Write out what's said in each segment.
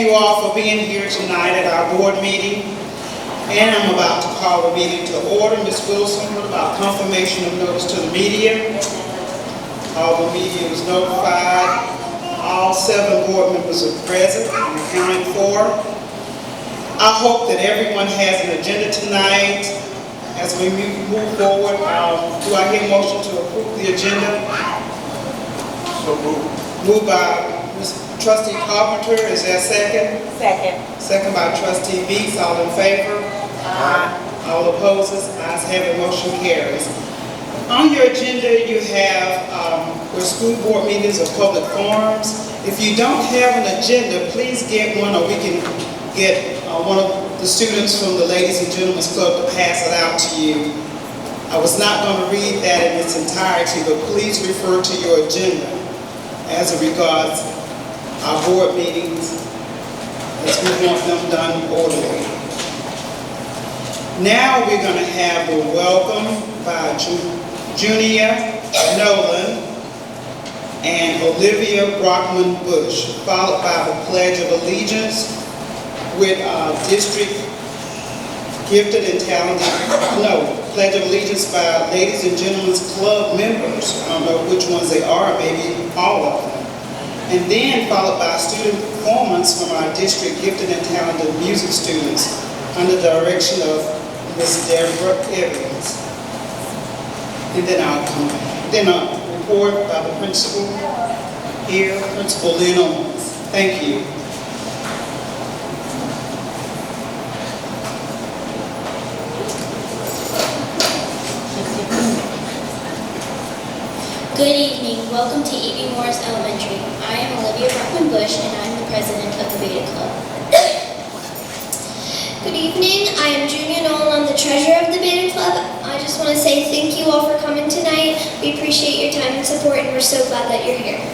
you all for being here tonight at our board meeting. And I'm about to call the meeting to order. Ms. Wilson, what about confirmation of notice to the media? All the media was notified. All 7 board members are present and accounted for. I hope that everyone has an agenda tonight. As we move forward, do I hear a motion to approve the agenda? So moved. Moved by Trustee Carpenter. Is there a second? Second. Second by Trustee Beats. All in favor? Aye. All opposes? Ayes have it. Motion carries. On your agenda, you have where school board meetings or public forums. If you don't have an agenda, please get one, or we can get one of the students from the Ladies and Gentlemen's Club to pass it out to you. I was not going to read that in its entirety, but please refer to your agenda as it regards our board meetings, as we want them done orderly. Now we're going to have the welcome by Junia Nolan and Olivia Brockman Bush, followed by the Pledge of Allegiance with District Gifted and Talented, Pledge of Allegiance by Ladies and Gentlemen's Club members. I don't know which ones they are, maybe all of them. And then followed by student performance from our District Gifted and Talented music students under the direction of Ms. Deborah Evans. And then I'll come back. Then a report by the principal here, Principal Lynn Owens. Thank you. Good evening. Welcome to E.B. Morse Elementary. I am Olivia Brockman Bush, and I'm the president of the Beta Club. Good evening. I am Junia Nolan. I'm the treasurer of the Beta Club. I just want to say thank you all for coming tonight. We appreciate your time and support, and we're so glad that you're here.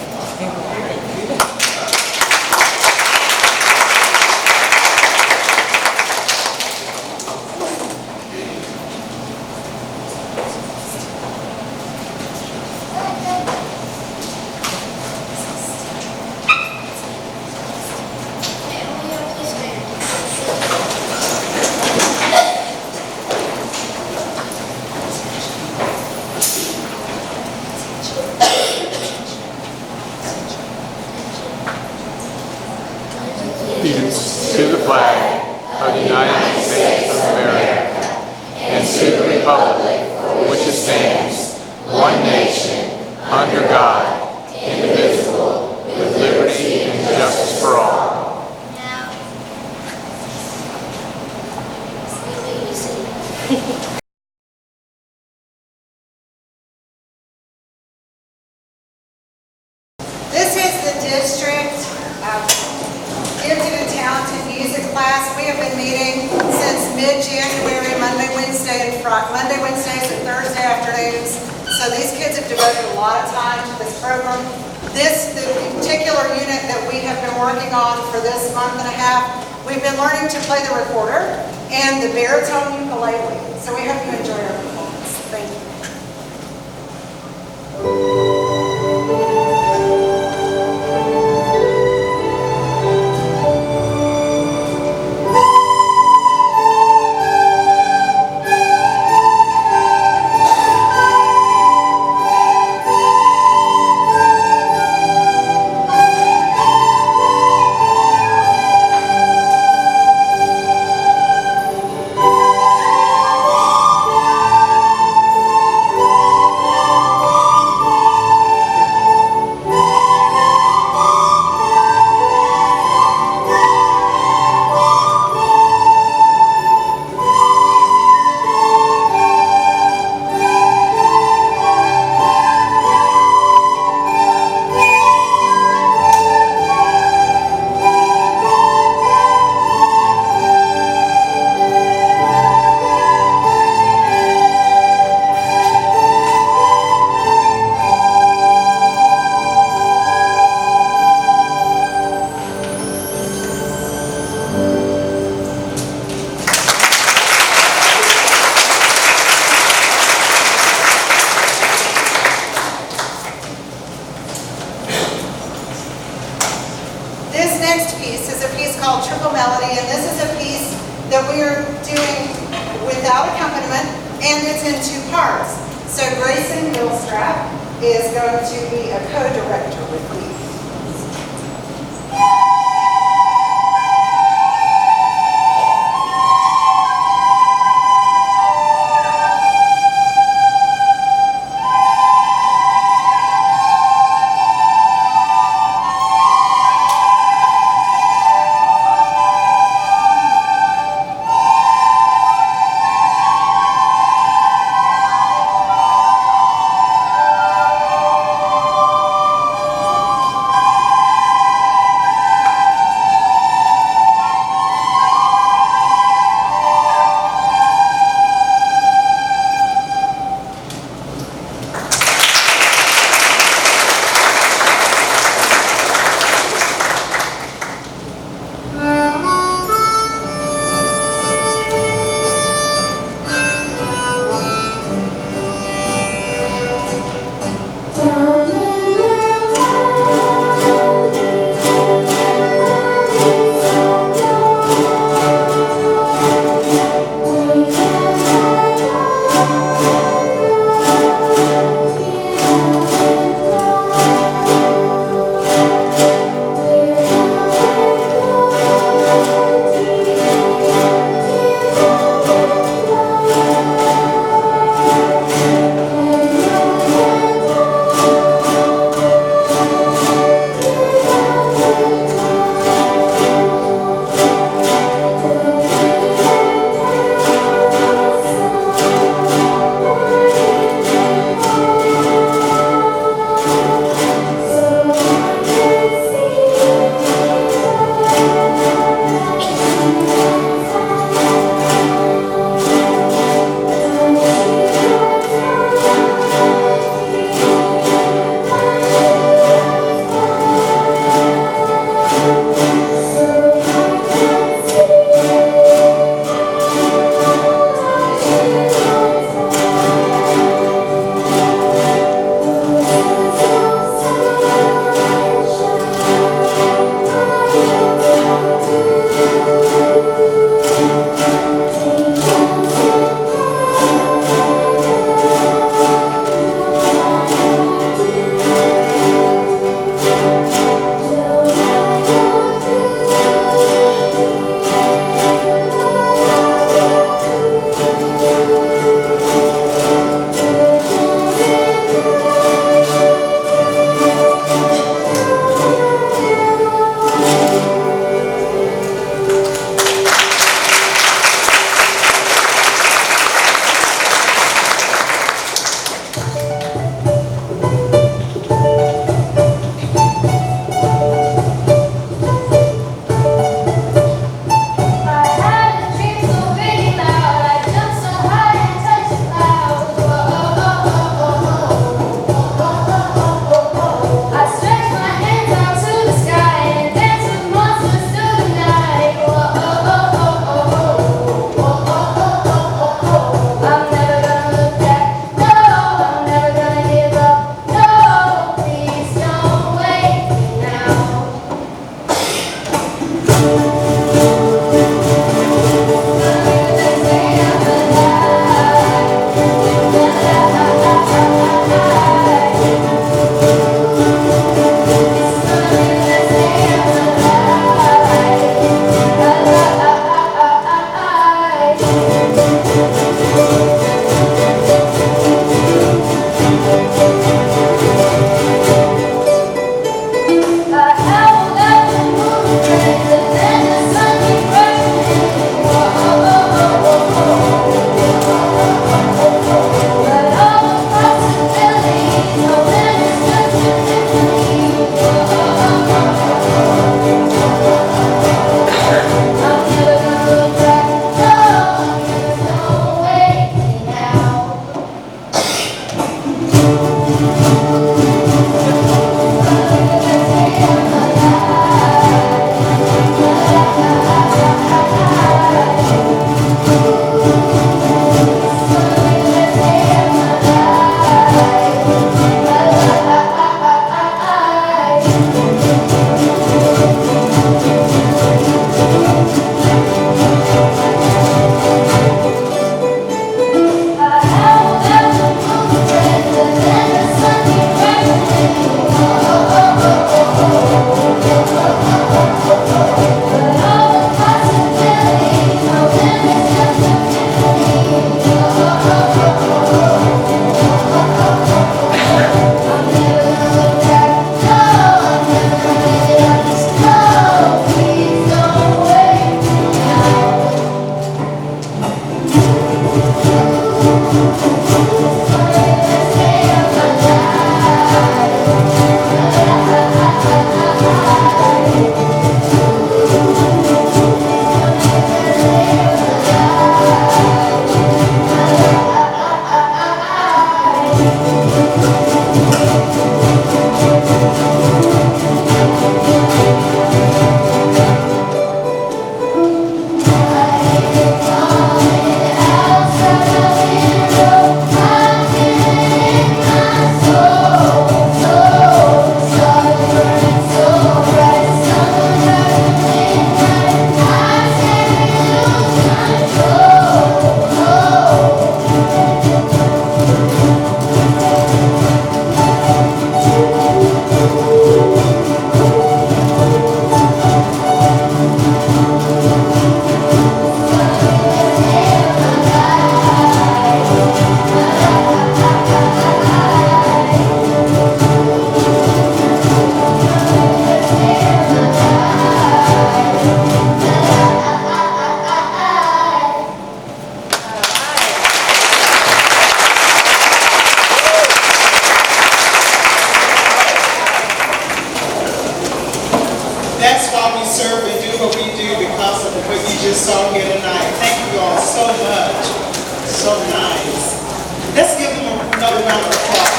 To the flag of the United States of America and to the republic for which it stands, one nation, under God, indivisible, with liberty and justice for all. This is the district Gifted and Talented Music class. We have been meeting since mid-January, Monday, Wednesdays, and Thursday afternoons. So these kids have devoted a lot of time to this program. The particular unit that we have been working on for this month and a half, we've been learning to play the recorder and the baritone ukulele. So we hope you enjoy our performance. Thank you. that we are doing without accompaniment, and it's in 2 parts. So Grayson Millstrap is going to be a co-director with me. Let's give them another round of applause.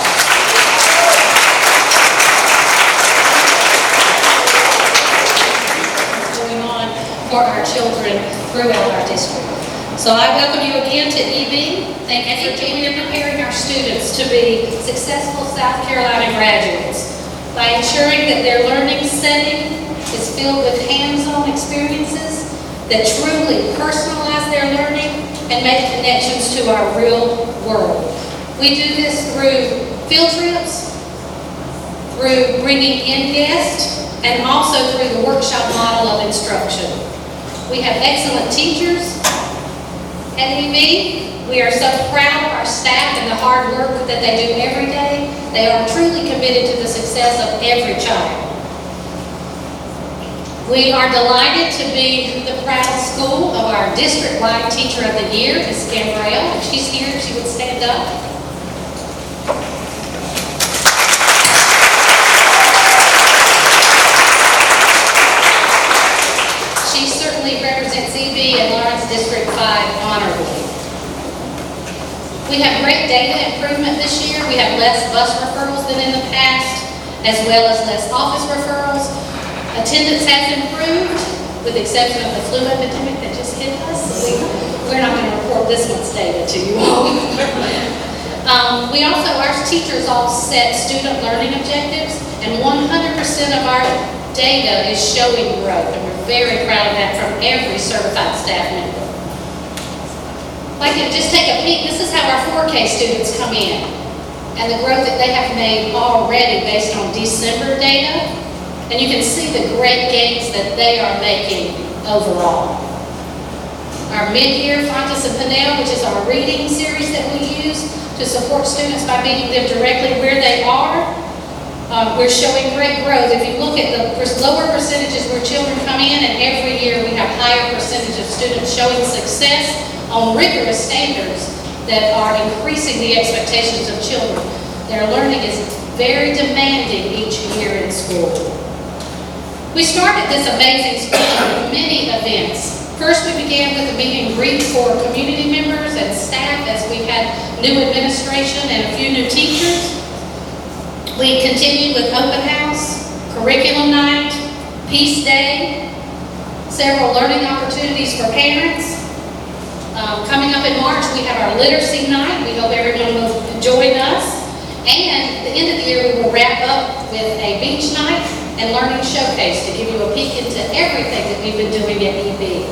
Going on for our children throughout our district. So I welcome you again to EB. Thank you for being here, preparing our students to be successful South Carolina graduates by ensuring that their learning setting is filled with hands-on experiences that truly personalize their learning and make connections to our real world. We do this through field trips, through bringing in guests, and also through the workshop model of instruction. We have excellent teachers at EB. We are so proud of our staff and the hard work that they do every day. They are truly committed to the success of every child. We are delighted to be the proud school of our district-wide Teacher of the Year, Ms. Gambrell. If she's here, she would stand up. She certainly represents EB and Lawrence District 5 honorably. We have great data improvement this year. We have less bus referrals than in the past, as well as less office referrals. Attendance has improved, with the exception of the flu epidemic that just hit us. So we're not going to report this month's data to you all. We also, our teachers all set student learning objectives, and 100% of our data is showing growth, and we're very proud of that from every certified staff member. Like, just take a peek. This is how our 4K students come in, and the growth that they have made already based on December data. And you can see the great gains that they are making overall. Our mid-year Fontes and Pinnell, which is our reading series that we use to support students by meeting them directly where they are, we're showing great growth. If you look at the lower percentages where children come in, and every year we have higher percentage of students showing success on rigorous standards that are increasing the expectations of children. Their learning is very demanding each year in school. We started this amazing school with many events. First, we began with a meet and greet for community members and staff as we had new administration and a few new teachers. We continued with open house, curriculum night, peace day, several learning opportunities for parents. Coming up in March, we have our literacy night. We hope everyone will join us. And at the end of the year, we will wrap up with a beach night and learning showcase to give you a peek into everything that we've been doing at EB.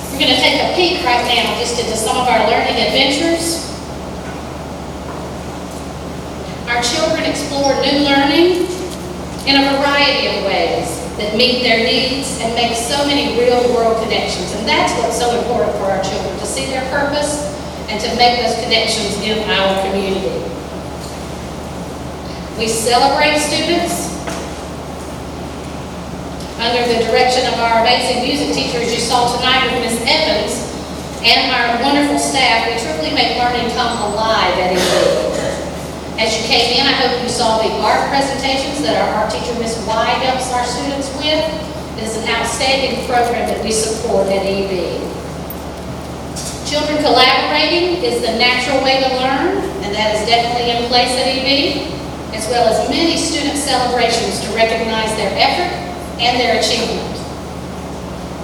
We're going to take a peek right now just into some of our learning adventures. Our children explore new learning in a variety of ways that meet their needs and make so many real-world connections. And that's what's so important for our children, to see their purpose and to make those connections in our community. We celebrate students under the direction of our amazing music teachers you saw tonight with Ms. Evans and our wonderful staff. We truly make learning come alive at EB. As you came in, I hope you saw the art presentations that our art teacher, Ms. Y, helps our students with. It is an outstanding program that we support at EB. Children collaborating is the natural way to learn, and that is definitely in place at EB, as well as many student celebrations to recognize their effort and their achievement.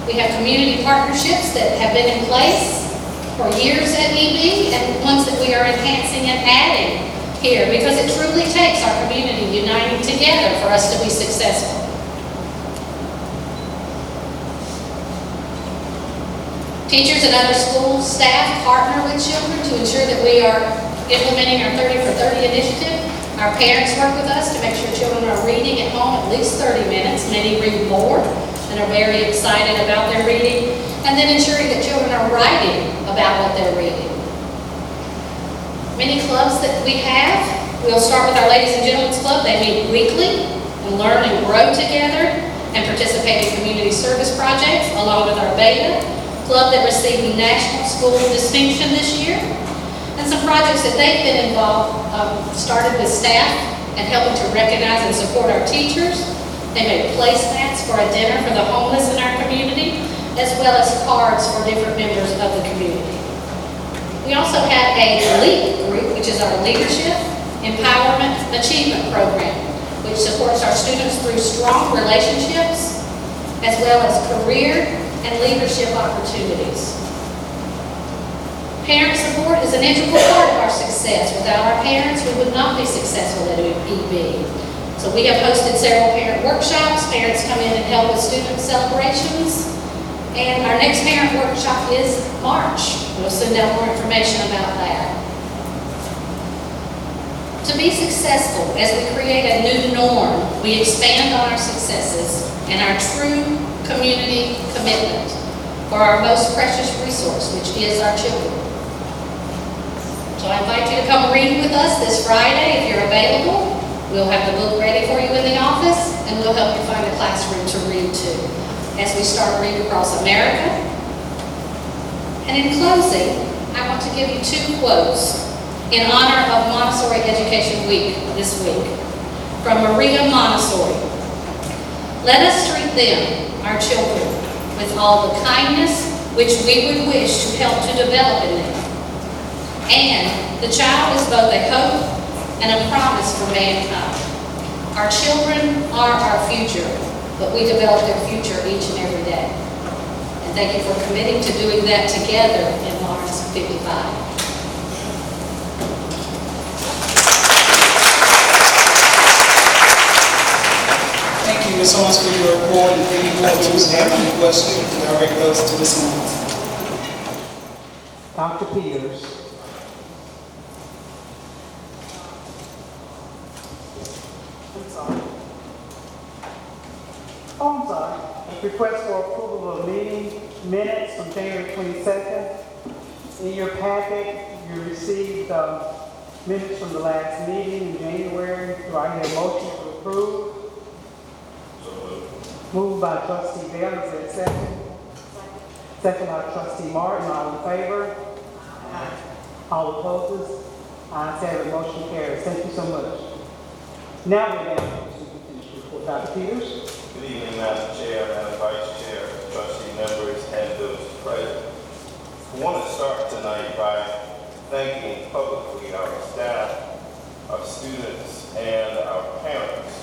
We have community partnerships that have been in place for years at EB, and ones that we are enhancing and adding here, because it truly takes our community uniting together for us to be successful. Teachers and other school staff partner with children to ensure that we are implementing our 30 for 30 initiative. Our parents work with us to make sure children are reading at home at least 30 minutes. Many read more and are very excited about their reading. And then ensuring that children are writing about what they're reading. Many clubs that we have, we'll start with our Ladies and Gentlemen's Club. They meet weekly and learn and grow together and participate in community service projects, along with our Beta Club that received National School Distinction this year. And some projects that they've been involved, started with staff and helping to recognize and support our teachers. They made placemats for a dinner for the homeless in our community, as well as cards for different members of the community. We also have a LEAP group, which is our Leadership Empowerment Achievement Program, which supports our students through strong relationships, as well as career and leadership opportunities. Parent support is an integral part of our success. Without our parents, we would not be successful at EB. So we have hosted several parent workshops. Parents come in and help with student celebrations. And our next parent workshop is March. We'll send out more information about that. To be successful, as we create a new norm, we expand on our successes and our true community commitment for our most precious resource, which is our children. So I invite you to come read with us this Friday if you're available. We'll have the book ready for you in the office, and we'll help you find a classroom to read to as we start Read Across America. And in closing, I want to give you 2 quotes in honor of Montessori Education Week this week from Maria Montessori. Let us treat them, our children, with all the kindness which we would wish to help to develop in them. And the child is both a hope and a promise for mankind. Our children are our future, but we develop their future each and every day. And thank you for committing to doing that together in Lawrence 55. Thank you, Ms. Owens, for your report, and if any board members have any questions, direct those to Ms. Owens. Dr. Peters. I'm sorry. Request for approval of meeting minutes from January 22nd. In your packet, you received minutes from the last meeting in January. Do I hear a motion to approve? Moved by trustee Bell, is there a second? Second by trustee Martin, all in favor? All opposed? Ayes have it, motion carries. Thank you so much. Now we're down to the superintendent's report. Dr. Peters? Good evening, Madam Chair, Madam Vice Chair, trustee members, and those present. I want to start tonight by thanking publicly our staff, our students, and our parents.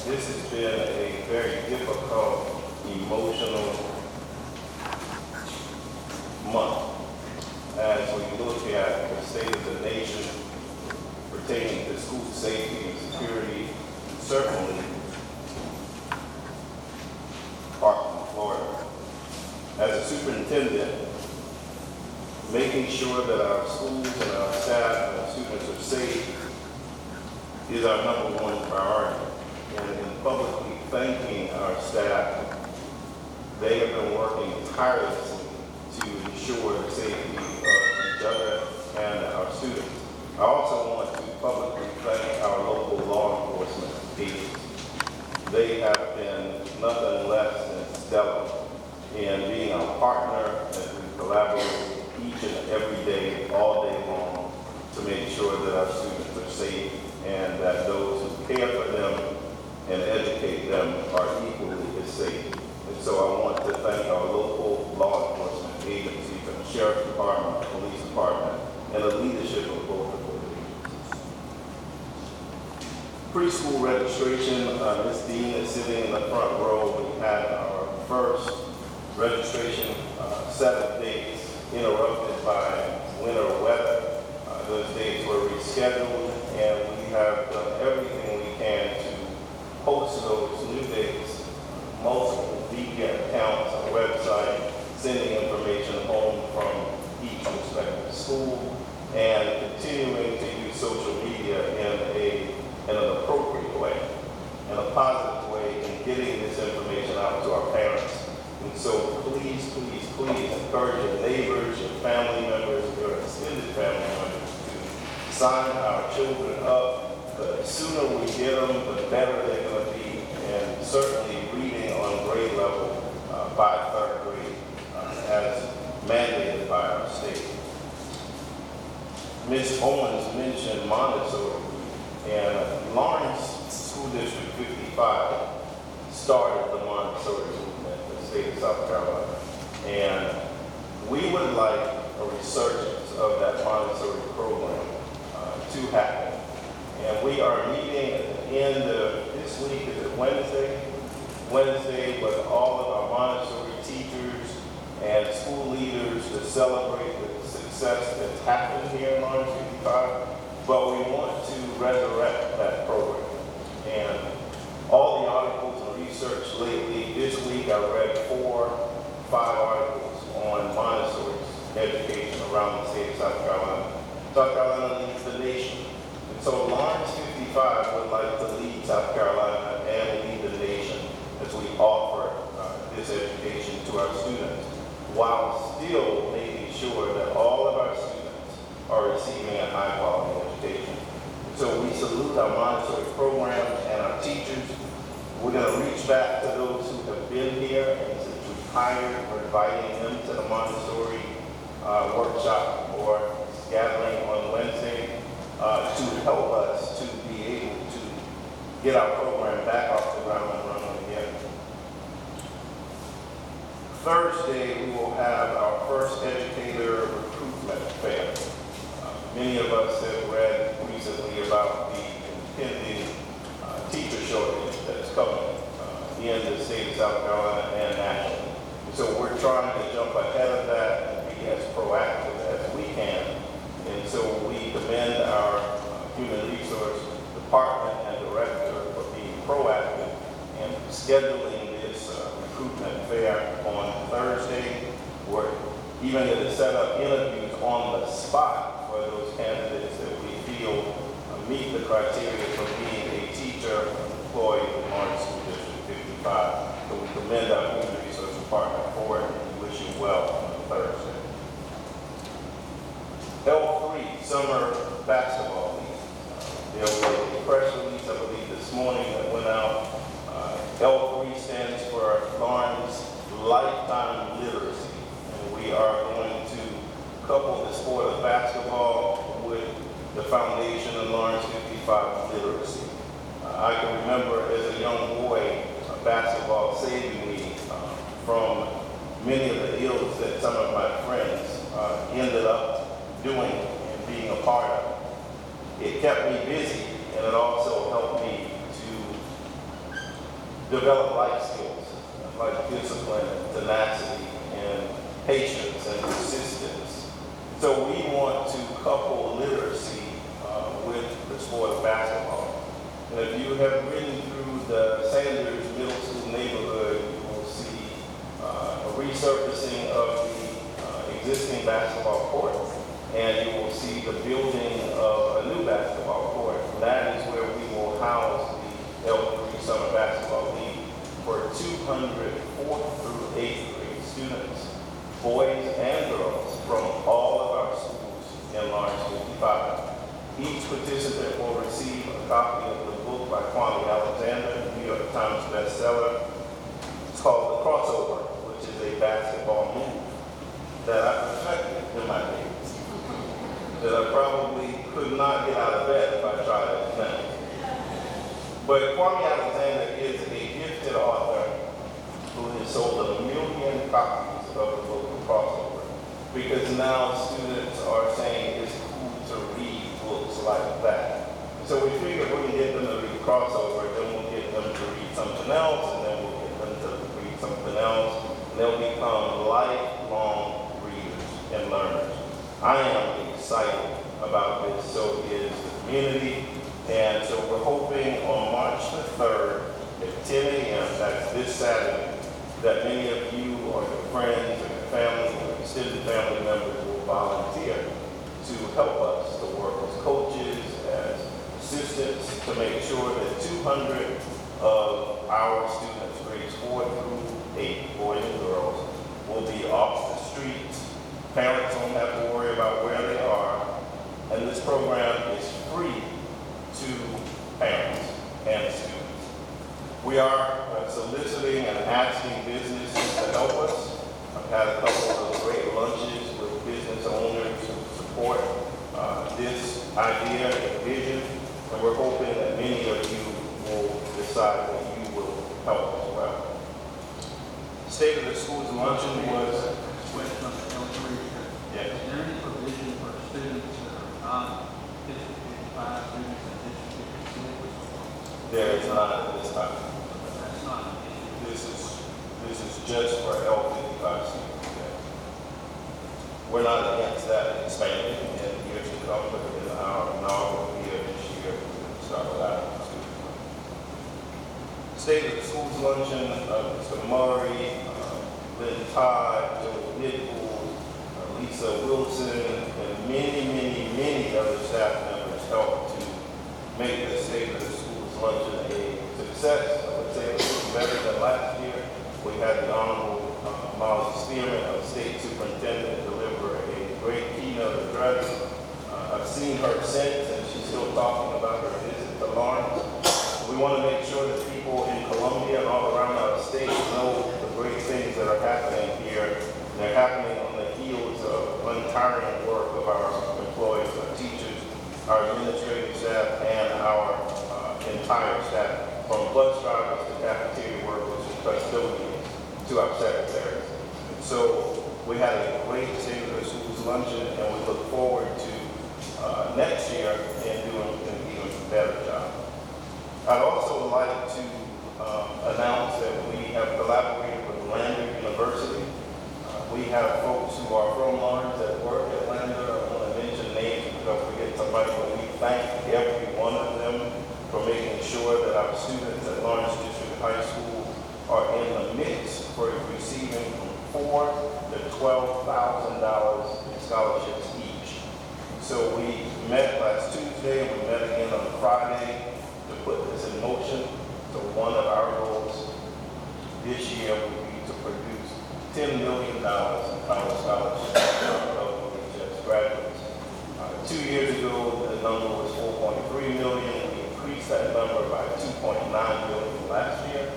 This has been a very difficult, emotional month as we look at the state of the nation pertaining to school safety and security, certainly Parkland, Florida. As a superintendent, making sure that our schools and our staff and our students are safe is our #1 priority. And in publicly thanking our staff, they have been working tirelessly to ensure the safety of each other and our students. I also want to publicly thank our local law enforcement agencies. They have been nothing less than stellar in being our partner as we collaborate each and every day, all day long, to make sure that our students are safe and that those who care for them and educate them are equally as safe. And so I want to thank our local law enforcement agencies, from the Sheriff's Department, the Police Department, and the leadership of both of those agencies. Preschool registration, Ms. Dean is sitting in the front row. We had our first registration 7 days interrupted by winter weather. Those days were rescheduled, and we have done everything we can to post those new dates, multiple media accounts, a website, sending information home from each respective school, and continuing to use social media in an appropriate way, in a positive way, in getting this information out to our parents. And so please, please, please encourage your neighbors, your family members, your extended family members to sign our children up. The sooner we get them, the better they're going to be, and certainly reading on grade level by 3rd grade, as mandated by our state. Ms. Owens mentioned Montessori, and Lawrence School District 55 started the Montessori movement in the state of South Carolina. And we would like a resurgence of that Montessori program to happen. And we are meeting at the end of this week, is it Wednesday? Wednesday with all of our Montessori teachers and school leaders to celebrate the success that's happened here in Lawrence 55. But we want to resurrect that program. And all the articles and research lately, this week I read 5 articles on Montessori education around the state of South Carolina. South Carolina leads the nation. And so Lawrence 55 would like to lead South Carolina and lead the nation as we offer this education to our students, while still making sure that all of our students are receiving a high quality education. So we salute our Montessori program and our teachers. We're going to reach back to those who have been here, and since we've hired, we're inviting them to the Montessori workshop or gathering on Wednesday to help us to be able to get our program back off the ground and running again. Thursday, we will have our first educator recruitment fair. Many of us have read recently about the impending teacher shortage that's coming in the state of South Carolina and nationally. So we're trying to jump ahead of that and be as proactive as we can. And so we commend our human resource department and director for being proactive and scheduling this recruitment fair on Thursday, where even going to set up interviews on the spot for those candidates that we feel meet the criteria for being a teacher employed in Lawrence School District 55. So we commend our human resource department for it, and we wish you well on Thursday. L3 Summer Basketball League. There was a press release, I believe, this morning that went out. L3 stands for Lawrence Lifetime Literacy. And we are going to couple the sport of basketball with the foundation of Lawrence 55 literacy. I can remember as a young boy, basketball saving me from many of the ills that some of my friends ended up doing and being a part of. It kept me busy, and it also helped me to develop life skills like discipline, tenacity, and patience and persistence. So we want to couple literacy with the sport of basketball. And if you have ridden through the Sanders Middle School neighborhood, you will see a resurfacing of the existing basketball court, and you will see the building of a new basketball court. And that is where we will house the L3 Summer Basketball League for 200 4th through 8th grade students, boys and girls, from all of our schools in Lawrence 55. Each participant will receive a copy of the book by Kwame Alexander, New York Times bestseller. It's called The Crossover, which is a basketball move that I perfected in my days, that I probably could not get out of bed if I tried it now. But Kwame Alexander is a gifted author who has sold 1 million copies of the book The Crossover, because now students are saying it's cool to read books like that. So we figured we can get them to read Crossover, then we'll get them to read something else, and then we'll get them to read something else, and they'll become lifelong readers and learners. I am excited about this, so is the community, and so we're hoping on March the 3rd at 10 a.m., that's this Saturday, that many of you or your friends or your family or extended family members will volunteer to help us to work as coaches, as assistants, to make sure that 200 of our students, grades 4 through 8, boys and girls, will be off the streets. Parents won't have to worry about where they are, and this program is free to parents and students. We are soliciting and asking businesses to help us. I've had a couple of great lunches with business owners who support this idea and vision, and we're hoping that many of you will decide that you will help as well. State of the Schools luncheon was... Question on the L3. Yes. Is there any provision for non-District 55 students and District 56? There is not at this time. That's not an issue. This is just for L55 students. Yeah. We're not against that expanding in years to come, but in our inaugural year this year, we'll start with that. State of the Schools Luncheon, Mr. Murray, Lynn Todd, Joe Nichols, Lisa Wilson, and many other staff members helped to make the State of the Schools Luncheon a success. I would say it was better than last year. We had the Honorable Miles Spearman, our State Superintendent, deliver a great keynote address. I've seen her since, and she's still talking about her visit to Lawrence. We want to make sure that people in Columbia and all around our state know the great things that are happening here. They're happening on the heels of untiring work of our employees, our teachers, our administrative staff, and our entire staff, from bus drivers to cafeteria workers to custodians to our secretaries. So we had a great State of the Schools luncheon, and we look forward to next year and doing an even better job. I'd also like to announce that we have collaborated with Lander University. We have folks who are from Lawrence that work at Lander. I want to mention names, and don't forget somebody, but we thank every one of them for making sure that our students at Lawrence District High School are in the mix for receiving from $4,000 to $12,000 in scholarships each. So we met last Tuesday, we met again on Friday to put this in motion. So one of our goals this year will be to produce $10 million in college scholarships for LHS graduates. 2 years ago, the number was $4.3 million. We increased that number by $2.9 million last year.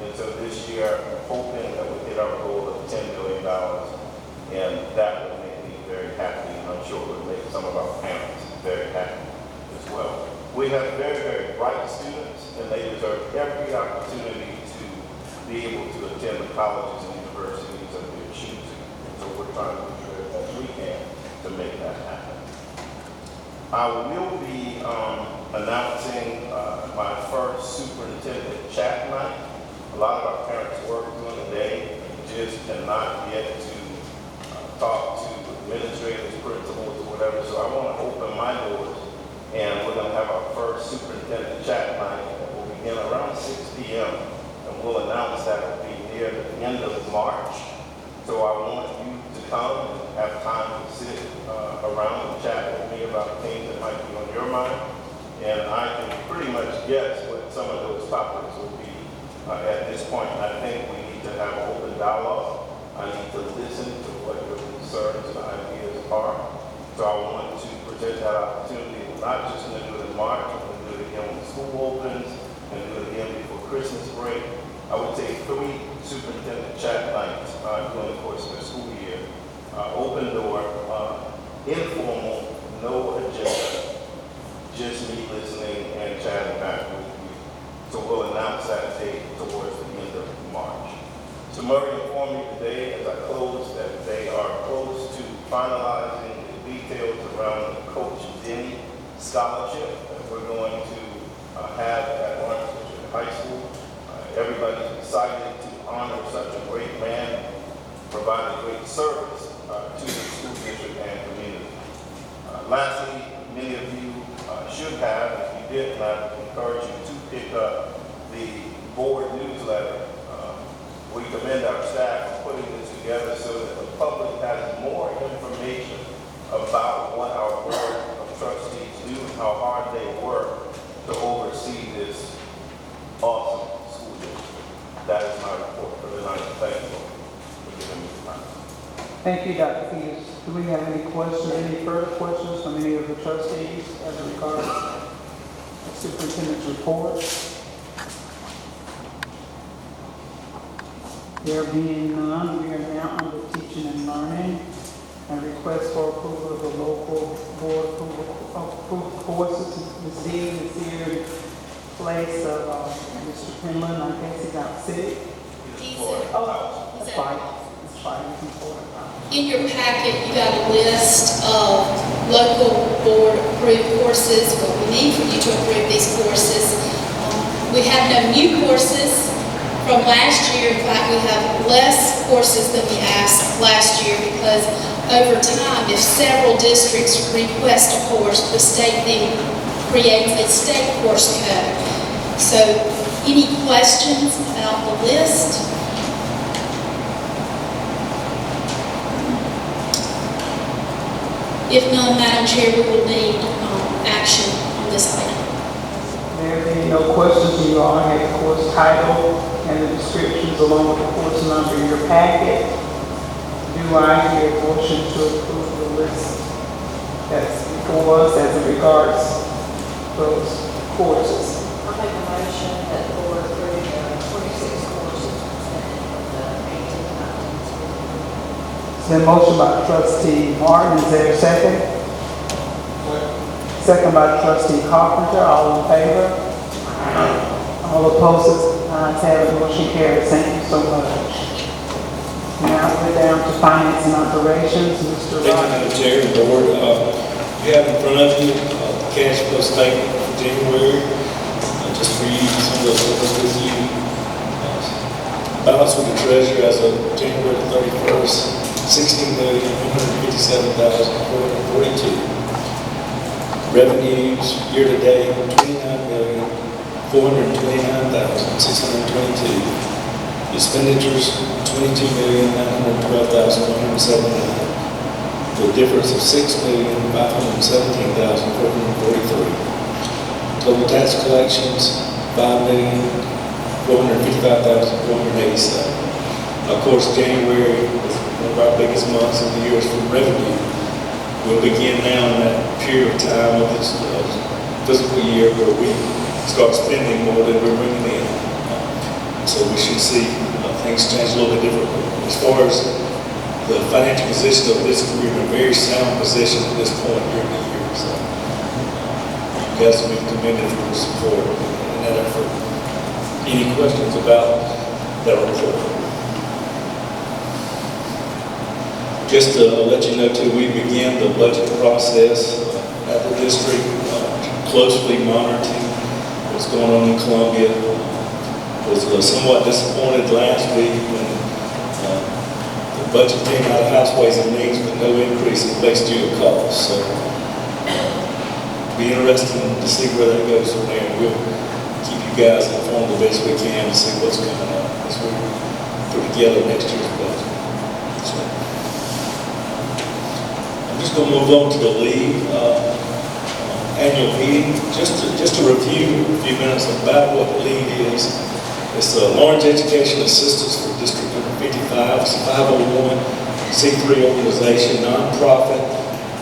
And so this year, I'm hoping that we hit our goal of $10 million. And that would make me very happy. And I'm sure it would make some of our parents very happy as well. We have very bright students, and they deserve every opportunity to be able to attend the colleges and universities of their choosing. And so we're trying to do as best we can to make that happen. I will be announcing my first superintendent chat night. A lot of our parents work during the day and just cannot get to talk to administrators, principals, or whatever. So I want to open my doors, and we're going to have our first superintendent chat night that will begin around 6 p.m. And we'll announce that will be near the end of March. So I want you to come and have time to sit around and chat with me about things that might be on your mind. And I can pretty much guess what some of those topics will be at this point. I think we need to have an open dialogue. I need to listen to what your concerns and ideas are. So I want to present that opportunity. We're not just going to do it in March, we're going to do it again when school opens, and do it again before Christmas break. I would say 3 superintendent chat nights during the course of the school year. Open door, informal, no agenda, just me listening and chatting back with you. So we'll announce that date towards the end of March. So Murray informed me today as I close that they are close to finalizing the details around the Coach Denny scholarship that we're going to have at Lawrence District High School. Everybody's excited to honor such a great man, provide a great service to the school district and community. Lastly, many of you should have, if you didn't, I encourage you to pick up the board newsletter. We commend our staff for putting this together so that the public has more information about what our Board of Trustees do and how hard they work to oversee this awesome school district. That is my report for the night. Thank you for giving me the time. Thank you, Dr. Peters. Do we have any questions, any further questions from any of the trustees as regards the superintendent's report? There being none, we are now under teaching and learning and request for approval of the local board approval courses. Ms. Dean is here in place of Mr. Penland. I guess he's out sick. Oh, that's fine. That's fine. You can pull it out. In your packet, you got a list of local board approve courses, well, we need for you to approve these courses. We have no new courses from last year. In fact, we have less courses than we asked last year because over time, if several districts request a course, the state then creates a state course code. So, any questions about the list? If none, Madam Chair, we will need action on this item. There being no questions, you all have the course title and the descriptions along with the course number in your packet. Do I hear a motion to approve the list that's before us as it regards those courses? I'll make a motion that the board approve the 26 courses presented for the 18-19 school year. Is there a motion by trustee Martin? Is there a second? Second by trustee Carpenter. All in favor? All opposed? Ayes have it. Motion carries. Thank you so much. Now we're down to finance and operations. Mr. Thank you, Rogers. Madam Chair and Board. You have in front of you the cash flow statement for January. Just for you, some of those numbers with you. Balance with the treasurer as of January 31st, $16,157,442. Revenues year to date, $29,429,622. Expenditures, $22,912,179. The difference of $6,517,443. Total tax collections, $5,455,487. Of course, January is one of our biggest months of the year from revenue. We'll begin now in that period of time of this fiscal year where we start spending more than we're bringing in. So we should see things change a little bit differently. As far as the financial position of this, we're in a very sound position at this point during the year. So you guys have been commended for your support in that effort. Any questions about that report? Just to let you know too, we began the budget process at the district, closely monitoring what's going on in Columbia. Was somewhat disappointed last week when the budget came out of House Ways and Means with no increase in base due to costs. So it'll be interesting to see where that goes from there. We'll keep you guys informed the best we can to see what's coming up as we put together next year's budget. So, I'm just going to move on to the lead annual meeting. Just to review a few minutes about what the lead is. It's the Lawrence Education Assistance for District Number 55. It's a 501c3 organization, nonprofit,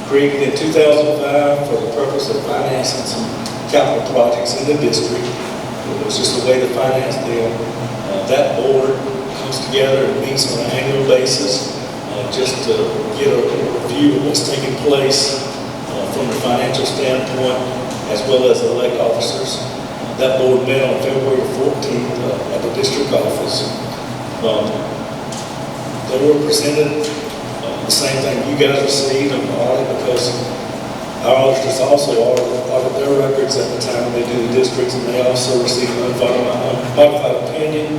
created in 2005 for the purpose of financing some capital projects in the district. It was just a way to finance them. That board comes together and meets on an annual basis just to get a review of what's taking place from a financial standpoint, as well as elect officers. That board met on February 14th at the district office. They were presented the same thing you guys received an audit, because our auditors also audit their records at the time they do the districts, and they also receive an unmodified opinion.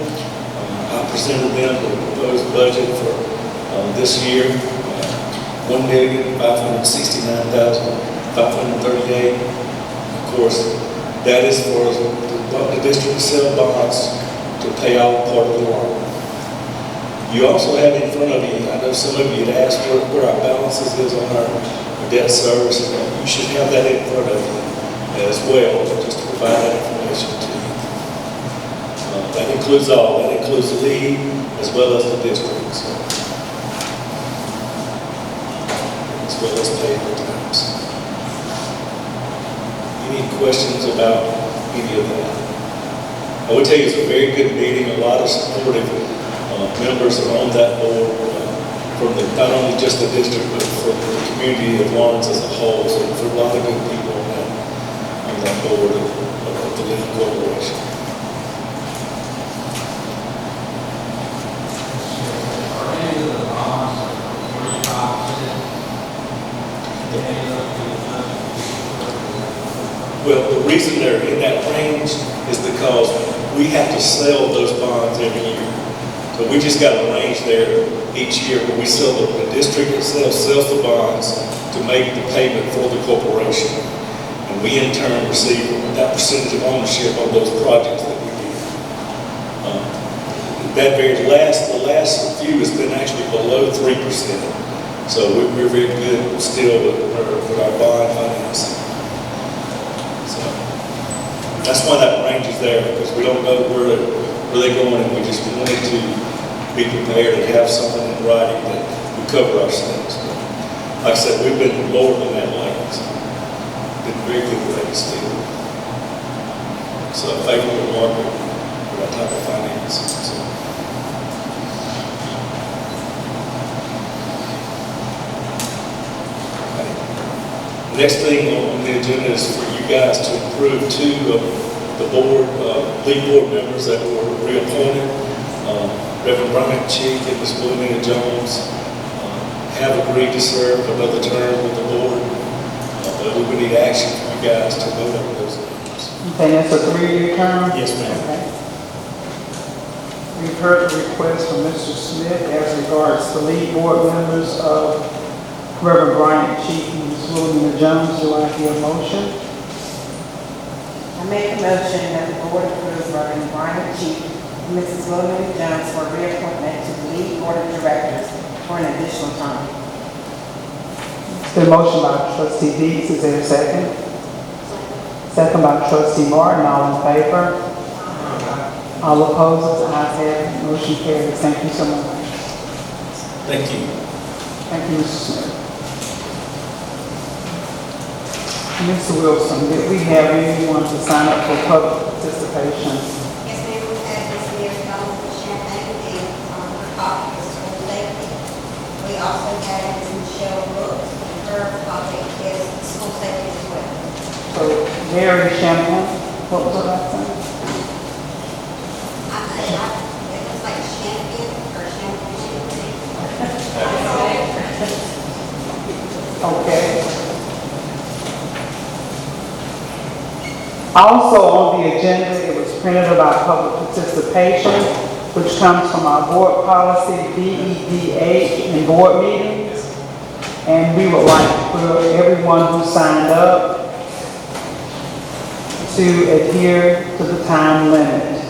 I presented them the proposed budget for this year, $1,569,538. Of course, that is for the district to sell bonds to pay off part of the loan. You also have in front of you, I know some of you had asked where our balances is on our debt service. You should have that in front of you as well, just to provide that information to you. That includes all. That includes the lead as well as the district. So, as well as paper times. Any questions about any of that? I would tell you it's a very good meeting. A lot of supportive members are on that board from not only just the district, but from the community of Lawrence as a whole. So there's a lot of good people on that board of the Lead Corporation. Well, the reason they're in that range is because we have to sell those bonds every year. So we just got a range there each year where we sell, the district itself sells the bonds to make the payment for the corporation. And we in turn receive that percentage of ownership on those projects that we do. That varies. The last few has been actually below 3%. So we're very good still with our bond financing. So that's why that range is there, because we don't know where they're going, and we just wanted to be prepared and have something in writing that we cover ourselves. But like I said, we've been lower than that lately. So been very good rates still. So a favorable market for that type of financing. So. The next thing on the agenda is for you guys to approve two of the board, lead board members that were reappointed. Reverend Brian Cheek and Ms. Wilhelmina Jones have agreed to serve another term with the board. But we would need action from you guys to vote on those names. Okay, that's a 3-year term? Yes, ma'am. Okay. We've heard the request from Mr. Smith as regards the lead board members of Reverend Brian Cheek and Ms. Wilhelmina Jones. Do I hear a motion? I make a motion that the board approves Reverend Brian Cheek and Mrs. Wilhelmina Jones for reappointment to the lead board of directors for an additional term. It's been motion by Trustee Dees. Is there a second? Second by Trustee Martin. All in favor? All opposed? Ayes have it. Motion carries. Thank you so much. Thank you. Thank you, Mr. Smith. Mr. Wilson, did we have anyone to sign up for public participation? Yes, ma'am, we have Ms. Mary Jones of Champaign and her topic is school safety. We also have Ms. Michelle Brooks, and her topic is school safety as well. So, Mary Champagne, what was her last name? It looks like champion or champagne. Okay. Also on the agenda, it was printed about public participation, which comes from our board policy, BEDH, in board meetings. And we would like for everyone who signed up to adhere to the time limit.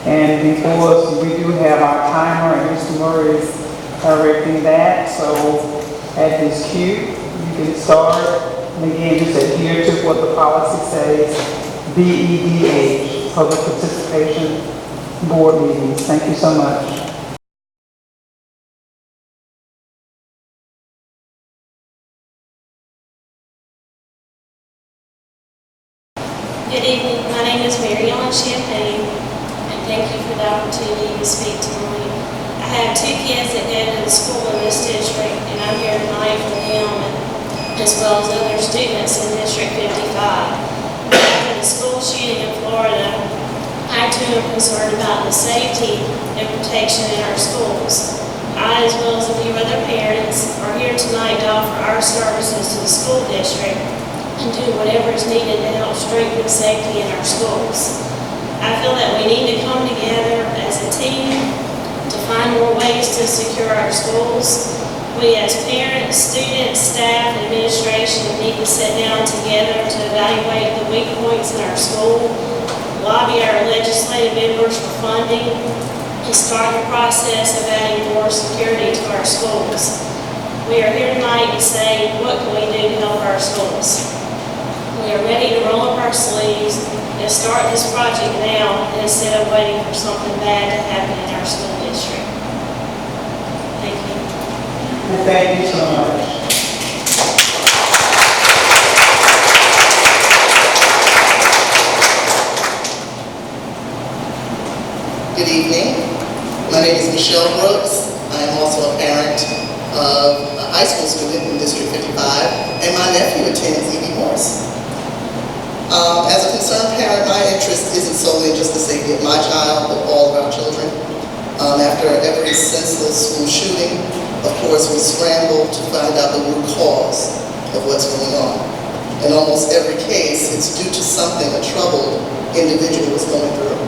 And before us, we do have our timer, and Mr. Murray is directing that. So at his cue, you can start. And again, just adhere to what the policy says. BEDH, Public Participation Board Meetings. Thank you so much. Good evening. My name is Mary Ellen Champagne, and thank you for the opportunity to speak tonight. I have 2 kids that go to the school in this district, and I'm here tonight for them, as well as other students in District 55. After the school shooting in Florida, I too am concerned about the safety and protection in our schools. I, as well as a few other parents, are here tonight to offer our services to the school district and do whatever is needed to help strengthen safety in our schools. I feel that we need to come together as a team to find more ways to secure our schools. We as parents, students, staff, and administration need to sit down together to evaluate the weak points in our school, lobby our legislative members for funding, and start the process of adding more security to our schools. We are here tonight to say, what can we do to help our schools? We are ready to roll up our sleeves and start this project now instead of waiting for something bad to happen in our school district. Thank you. Thank you so much. Good evening. My name is Michelle Brooks. I am also a parent of a high school student in District 55, and my nephew attends E.B. Morse. As a concerned parent, my interest isn't solely just the safety of my child, but all of our children. After every senseless school shooting, of course, we scramble to find out the root cause of what's going on. And In almost every case, it's due to something a troubled individual is going through.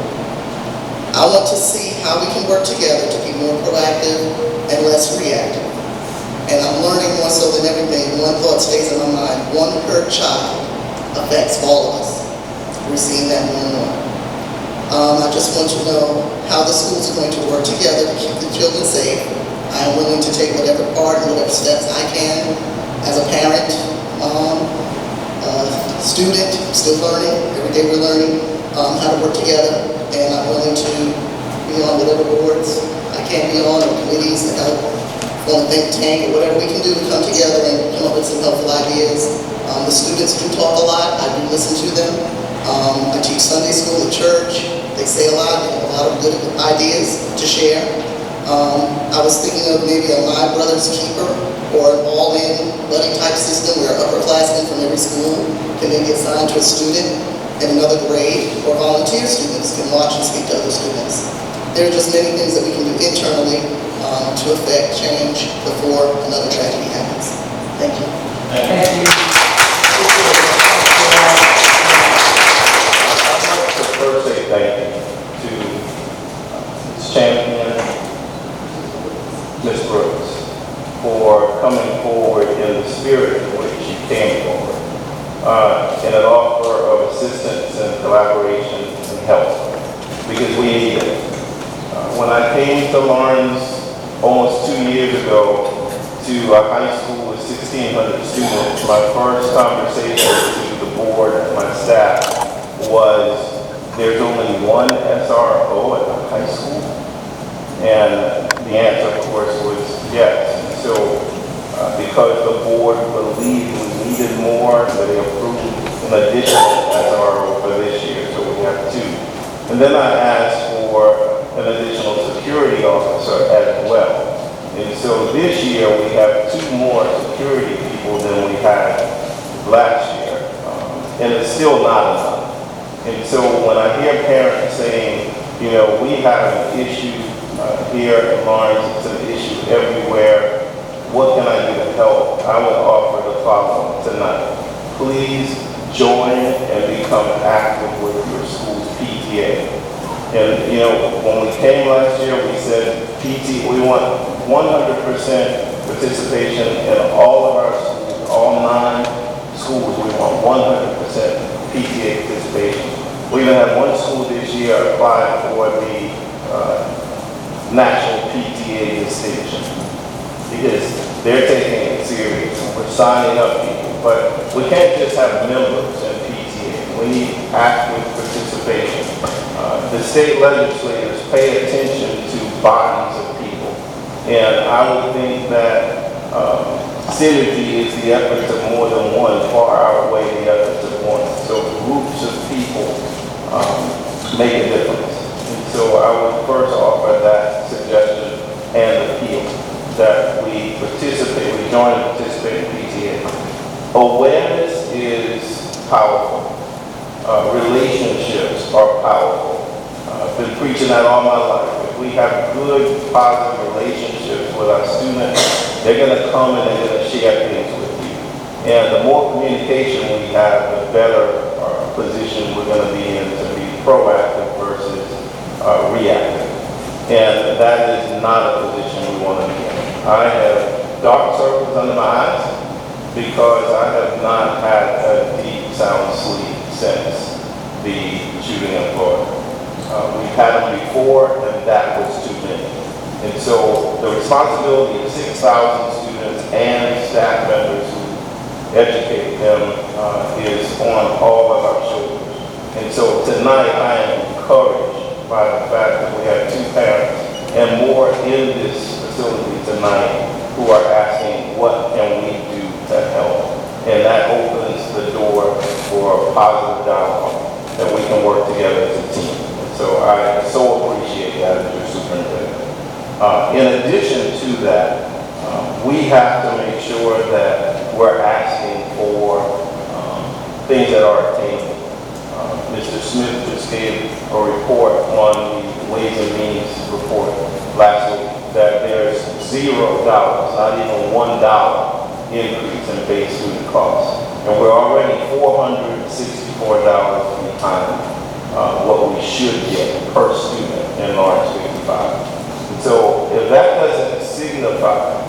I want to see how we can work together to be more proactive and less reactive. And I'm learning more so than everything. One thought stays in my mind: one hurt child affects all of us. We're seeing that more and more. I just want to know how the schools are going to work together to keep the children safe. I am willing to take whatever part and whatever steps I can as a parent, mom, student, still learning. Every day we're learning how to work together, and I'm willing to be on whatever boards I can be on, or committees to help form a think tank, or whatever we can do to come together and come up with some helpful ideas. The students do talk a lot. I do listen to them. I teach Sunday school at church. They say a lot. They have a lot of good ideas to share. I was thinking of maybe a My Brother's Keeper, or an all-in buddy type system where upperclassmen from every school can then be assigned to a student in another grade, or volunteer students can watch and speak to other students. There are just many things that we can do internally to affect change before another tragedy happens. Thank you. Thank you. I'd like to first say thank you to Ms. Champion, Ms. Brooks, for coming forward in the spirit in which she came forward, in an offer of assistance and collaboration and help, because we need it. When I came to Lawrence almost 2 years ago to a high school with 1,600 students, my first conversation to the board and my staff was, there's only one SRO at the high school? And the answer, of course, was yes. And so, because the board believed we needed more, they approved an additional SRO for this year, so we have 2. And then I asked for an additional security officer as well. And so this year we have 2 more security people than we had last year. And it's still not enough. And so when I hear parents saying, you know, we have an issue here in Lawrence, it's an issue everywhere, what can I do to help? I would offer the following tonight. Please join and become active with your school's PTA. And, you know, when we came last year, we said we want 100% participation in all of our schools, all 9 schools. We want 100% PTA participation. We even had one school this year apply for the national PTA distinction because they're taking it serious. We're signing up people, but we can't just have members in PTA. We need active participation. The state legislators pay attention to bodies of people, and I would think that synergy is the efforts of more than one, far outweigh the efforts of one. So groups of people make a difference. And so I would first offer that suggestion and appeal that we participate, we join and participate in PTA. Awareness is powerful. Relationships are powerful. I've been preaching that all my life. If we have good, positive relationships with our students, they're going to come and they're going to share things with you. And the more communication we have, the better position we're going to be in to be proactive versus reactive. And that is not a position we want to be in. I have dark circles under my eyes because I have not had a deep, sound sleep since the shooting in Florida. We've had them before, and that was too many. And so the responsibility of 6,000 students and staff members who educate them is on all of our shoulders. And so tonight I am encouraged by the fact that we have 2 parents and more in this facility tonight who are asking, what can we do to help? And that opens the door for a positive dialogue that we can work together as a team. So I so appreciate that as your superintendent. In addition to that, we have to make sure that we're asking for things that are attainable. Mr. Smith just gave a report on the Ways and Means report last week that there's $0, not even $1 increase in base student costs. And we're already $464 behind what we should get per student in Lawrence 55. And so if that doesn't signify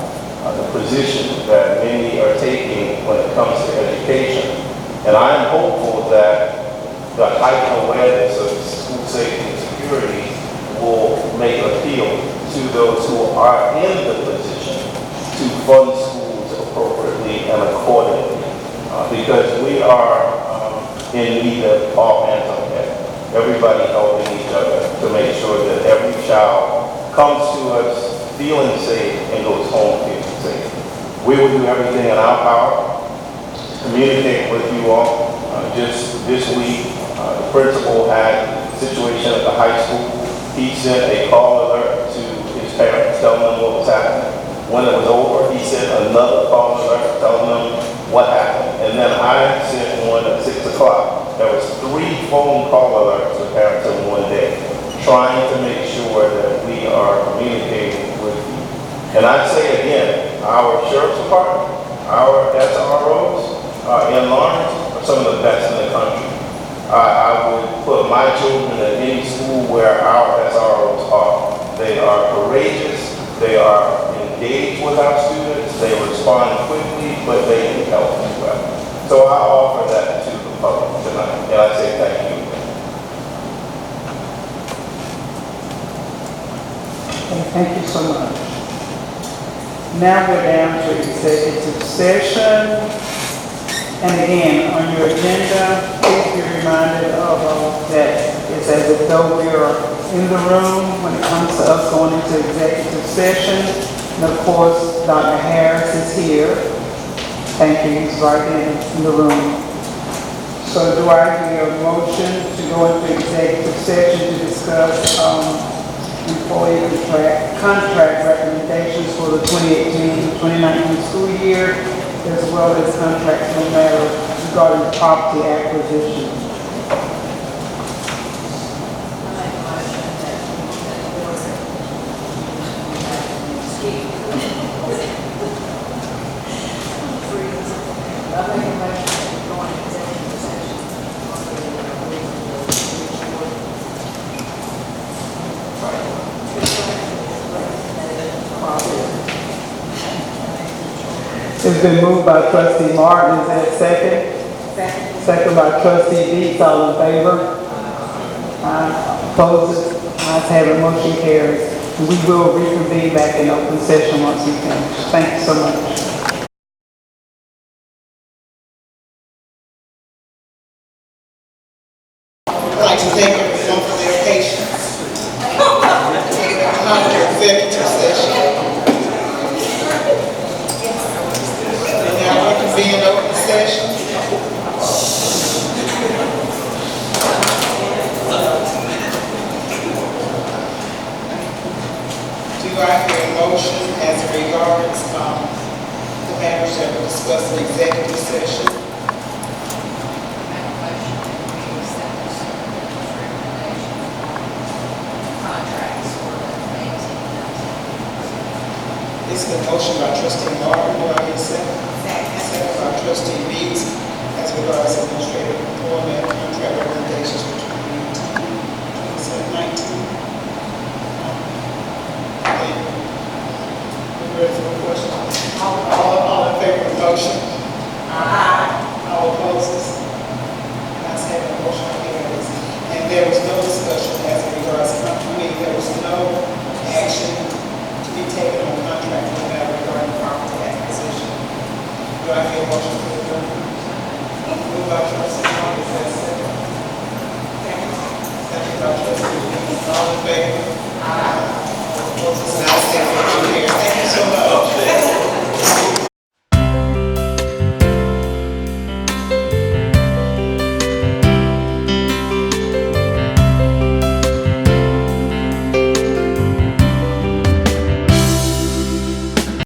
the position that many are taking when it comes to education, and I'm hopeful that the heightened awareness of school safety and security will make appeal to those who are in the position to fund schools appropriately and accordingly, because we are in need of all hands on deck, everybody helping each other to make sure that every child comes to us feeling safe and goes home feeling safe. We will do everything in our power to communicate with you all. Just this week, the principal had a situation at the high school. He sent a call alert to his parents telling them what was happening. When it was over, he sent another call alert telling them what happened. And then I sent one at 6 o'clock. There was 3 phone call alerts to parents in one day, trying to make sure that we are communicating with you. And I say again, our sheriff's department, our SROs in Lawrence are some of the best in the country. I would put my children in any school where our SROs are. They are courageous, they are engaged with our students, they respond quickly, but they need help as well. So I offer that to the public tonight, and I say thank you. Thank you so much. Now we're down to executive session. And again, on your agenda, please be reminded of that it's as if though we are in the room when it comes to us going into executive session. And of course, Dr. Harris is here. Thank you, he's right in the room. So do I hear a motion to go into executive session to discuss employee contract recommendations for the 2018-2019 school year, as well as contracts no matter regarding property acquisition. It's been moved by Trustee Martin. Is there a second? Second by Trustee Deeds. All in favor? Opposed? Ayes have it. Motion carries. We will reconvene back in open session once we finish. Thank you so much. I'd like to thank everyone for their patience. Executive session. And now we can be in open session. Do I hear a motion as regards the matters that were discussed in executive session? This is a motion by Trustee Martin. Do I hear a second? Second by Trustee Beats as regards administrative employment contract recommendations for 2019. We ready for a question? All in favor of the motion? Aye. All opposed? Ayes have it. Motion carries. And there was no discussion as regards company. There was no action to be taken on contract with that regarding property acquisition. Do I hear a motion to adjourn? Moved by Trustee Martin, is that second? Second by Trustee Deeds. All in favor? Aye. All opposed? Ayes have it. Motion carries. Thank you so much.